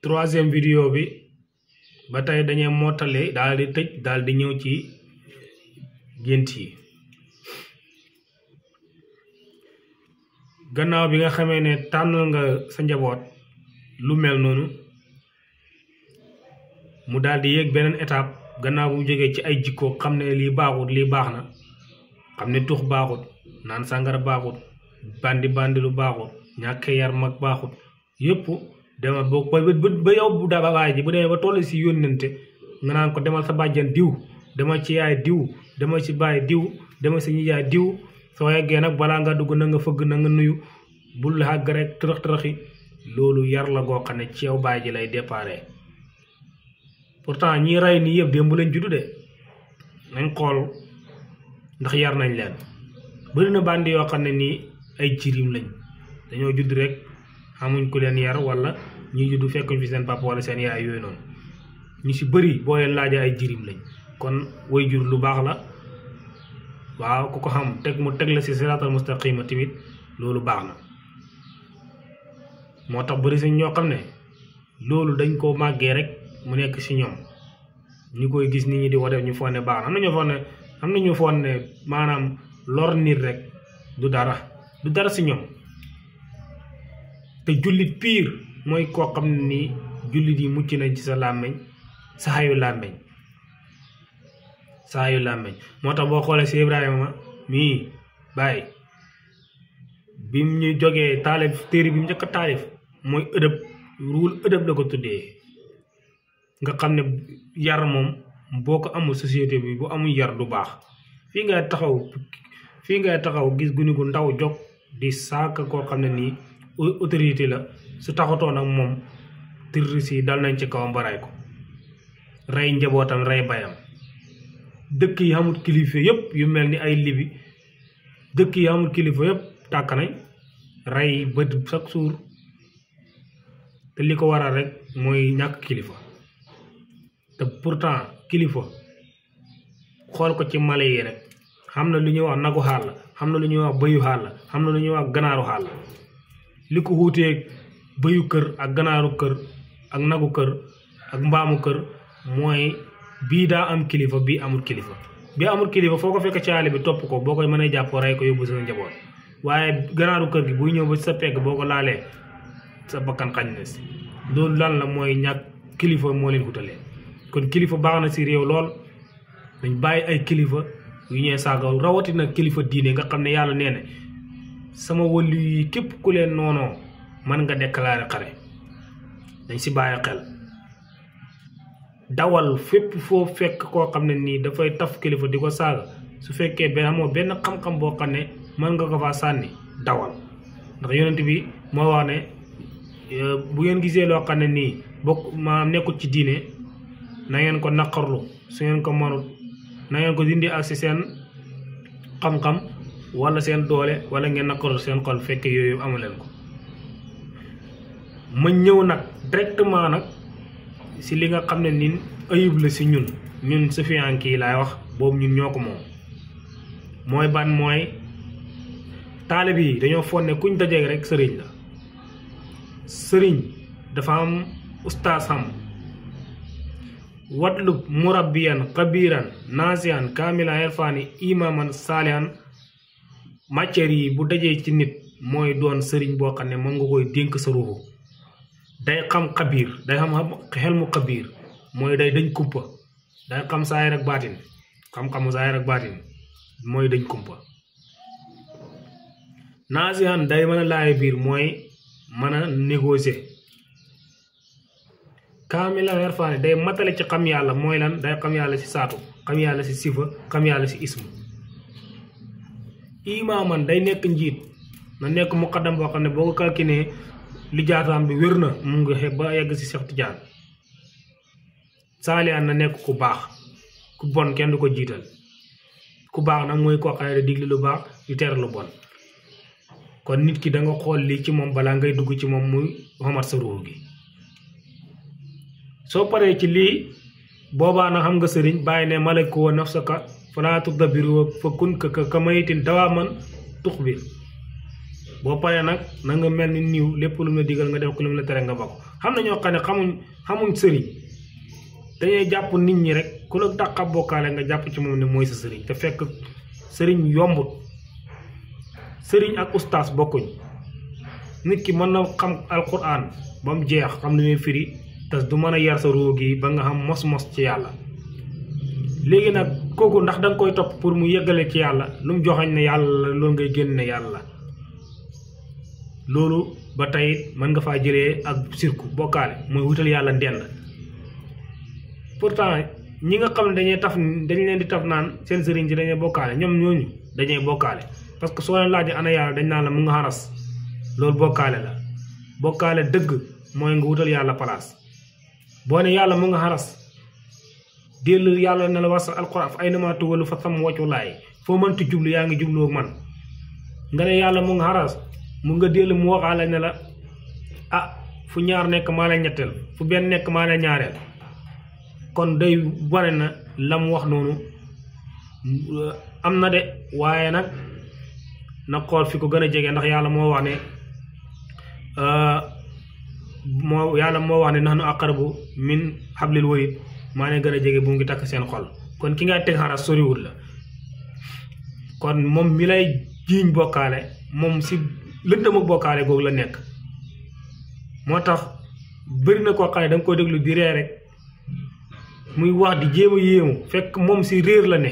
troisième vidéo bi ba tey dañuy mottali daal di tëj daal di ñëw ci gént yi gannaaw bi nga xamee ne tànnal nga sa njaboot lu mel noonu mu daal di yéeg beneen étape gannaaw bu jógee ci ay jikko xam ne lii baaxut lii baax na xam ne tux baaxut naan sàngara baaxut bandi lu baaxut ñàkk yar mag baaxut yépp dema boo ba yow bu daa baay ji bu demee ba toll si yónnante nga naan ko demal sa bàjjan diw demal ci yaay diw demal ci baay diw demal si yaay diw soo yeggee nag balaa nga dugg na nga fëgg na nga nuyu bul xàgg rek tërëx-tërëxi loolu yar la goo xam ne ci yow baay ji lay déparé pourtant ñi rey nii yëpp démb lañ juddu de nañ xool ndax yar nañ leen bëri na bandi yoo xam ne nii ay jirim lañ dañoo judd rek amuñ ku leen yar wala ñuy judd fekkuñ fi seen papa wala seen yaay yooyu noonu ñu si bëri boo leen laajee ay jirim lañ kon way jur lu baax la waaw ku ko xam mu teg la si siraatal mustaqima tamit loolu baax na moo tax bëri si ñoo xam ne loolu dañ koo màggee rek mu nekk si ñoom ñu koy gis nit ñi di ko def ñu foog ne baax na am na ñu foog ne maanaam lor nit rek du dara si ñoom te jullit piir mooy koo xam ne nii jullit yi mucc nañ ci sa làmmeñ sa xayu làmmeñ moo tax boo xoolee si Ibrahima mii bàyyi bi mu ñu jógee taalif téere bi mu njëkk a taalif mooy ruul ëdëb la ko tuddee nga xam ne yar moom boo ko amul société bi bu amul yar du baax fii ngay taxaw gis guni gu ndaw jóg di saaka koo xam ne nii autorité la su taxatoon ak moom terroriste yi dal nañ ci kawam ba rey ko rey njabootam rey bayam dëkk yi amul kilifa yëpp yu mel ni ay Libi dëkk yi amul kilifa yëpp tàkk nañ rey bët chaque jour te li ko waral rek mooy ñàkk kilifa te pourtant kilifa xool ko ci mala yi rek xam na lu ñuy wax nagu xaal la xam na lu ñuy wax bëyu xaal la xam na lu ñuy wax ganaaru xaal la li ko wuuteeg bëyu kër ak ganaaru kër ak nagu kër ak mbaamu kër mooy bii daa am kilifa bii amul kilifa foo ko fekk ci àll bi topp ko boo koy mënee jàpp rey ko yóbbu sa njaboot waaye ganaaru kër gi buy ñëw ba sa pegg boo ko laalee sa bakkan xañ na si loolu lan la mooy ñàkk kilifa moo leen wutalee kon kilifa baax na si réew lool dañ bàyyi ay kilifa yu ñëwee saaga rawatina kilifa diine nga xam ne yàlla nee na sama wàllu yi képp ku leen noonoo mën nga déclarer xare dañ si bàyyi xel dawal fépp foo fekk koo xam ne nii dafay taf kilifa di ko saaga su fekkee benn amoo benn xam-xam boo xam ne mën nga ko faa sànni dawal ndax yonent bi moo wax ne bu ngeen gisee loo xam ne nii bokk maanaam nekkul ci diine na ngeen ko naqarlu su ngeen ko mënut na ngeen ko dindi ak si seen xam-xam wala seen doole wala ngeen naqarlu seen xol fekkee yooyu amu leen ko ma ñëw nag directement nag si li nga xam ne ni ayib la si ñun sufiyanke yi laay wax boobu ñun ñoo ko moom mooy ban mooy taalib yi dañoo fonne kuñ dajeeg rek sëriñ la sëriñ dafa am ustaas xam watlub murabbiyan xabiran naasiyan kaamilan irfaani imaman saalihan matière yi bu dajee ci nit mooy doon sëriñ boo xam ne moom nga koy dénk sa ruuxu day xam xabiir day xam xel mu xabiir mooy day dañ kumpa day xam saayir ak baatin xam-xamu saayir ak baatin mooy dañ kumpa naasihan day mën a laaye biir mooy mën a négocier kaamilan irfaani day matale ci xam yàlla mooy lan day xam yàlla ci saatu xam yàlla ci sifa xam yàlla ci ismu imaaman day nekk njiit na nekk muqaddam boo xam ne boo ko calculé li jaataam bi wér na mu ngi xeeb ba yegg ci Cheikh Tidiane saalihan na nekk ku baax ku bon kenn du ko jiital ku baax nag mooy koo xam ne da digle lu baax di tere lu bon kon nit ki da nga xool lii ci moom balaa ngay dugg ci moom muy xomat sa ruux gi soo paree ci lii boobaa na xam nga sëriñ bàyyi ne malako wa nafsaka falaa tudabbiru fa kun ka mayitin dawaa man tux bi boo paree nag na nga mel ni niiw lépp lu mu la digal nga def ko lu mu la tere nga bokk xam na ñoo xam ne xamuñ sëriñ dañuy jàpp nit ñi rek ku la dàqa bokkaale nga jàpp ci moom ne mooy sa sëriñ te fekk sëriñ yombut sëriñ ak ustaas bokkuñ nit ki mën na xam alquran ba mu jeex xam li muy firi te du mën a yar sa róog yi ba nga xam mos-mos ci yàlla léegi nag kooku ndax da nga koy topp pour mu yeggale ci yàlla lu mu joxañ ne yàlla la loolu ngay génn ne yàlla la loolu ba tey mën nga faa jëlee ak sirku bokkaale mooy wutal yàlla ndend pourtant ñi nga xam ne dañ leen di taf naan seen sëriñ ci dañuy bokkaale ñoom ñooñu dañuy bokkaale parce que soo leen laajee ana yàlla dañ naan la mu nga xaras loolu bokkaale la bokkaale dëgg mooy nga wutal yàlla place boo ne yàlla mu nga xaras dellu yàlla ne la wax sax alquran fa ay nama tuwalu fa sam waccu laay foo mënti jublu yaa ngi jubloo man nga ne yàlla mu nga xaras mu nga dellu mu waxaale ne la ah fu ñaar nekk maa lay ñetteel fu benn nekk maa lay ñaareel kon day wane na lam wax noonu am na de waaye nag na xool fi ko gën a jege ndax yàlla moo wax ne moo wax ne nax nu aqrabu min hablil warid maa ne gën a jege bu ngi takk seen xol kon ki nga teg xaras soriwul la kon moom mi lay jiiñ bokkaale moom si lëndëm ak bokkaale googu la nekk moo tax bëri na koo xam ne da nga koy déglu di ree rek muy wax di jéem a yéemu fekk moom si réer la ne